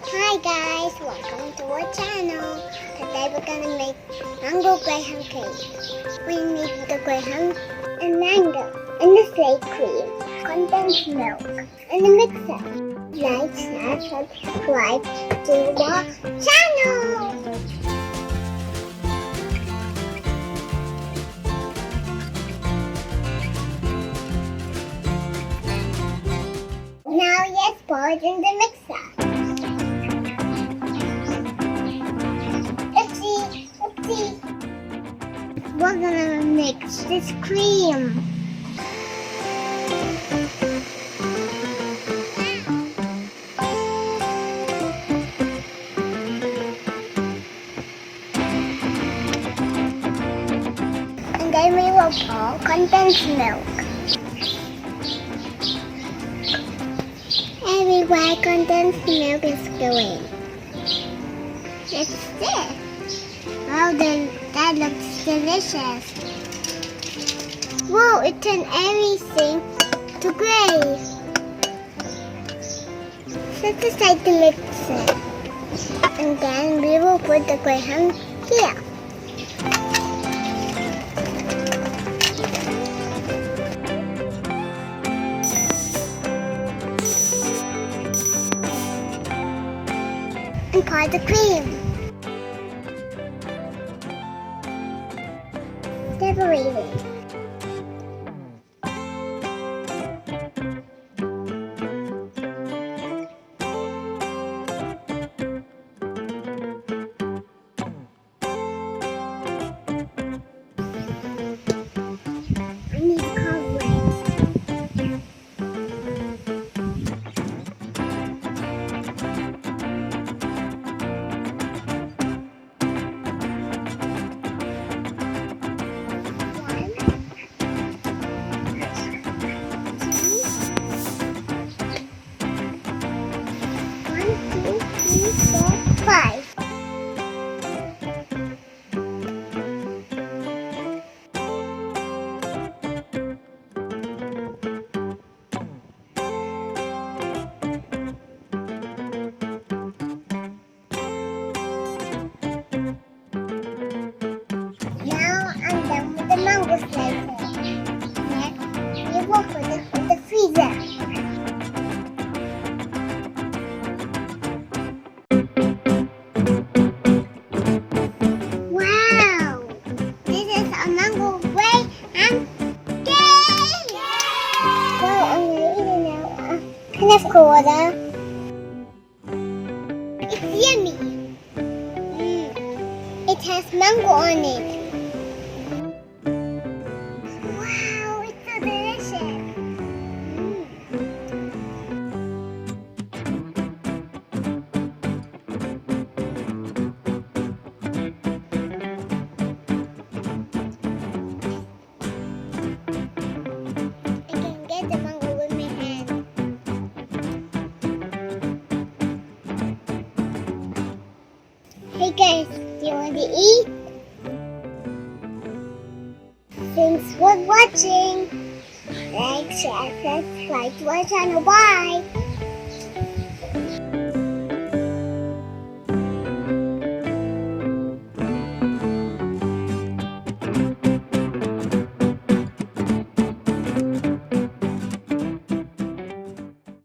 Hi guys, welcome to our channel. Today we're gonna make mango graham cake. We need the graham and mango and the slate cream, condensed milk, and the mixer. Like, share, subscribe to our channel. Now let's pour it in the mixer. Oopsie. We're gonna mix this cream. And then we will pour condensed milk. Everywhere condensed milk is going. It's this. Wow, that looks delicious. Whoa, it turned everything to gray. Set aside the mixer. And then we will put the graham here. And pour the cream. Separate it. I need to cover it. Five. Now I'm done with the mango slices. Next, we will put it in the freezer. Of course, it's yummy. It has mango on it. Wow, it's so delicious. I can get the mango with my hand. Hey guys, do you want to eat? Thanks for watching. Like, share, subscribe to our channel. Bye!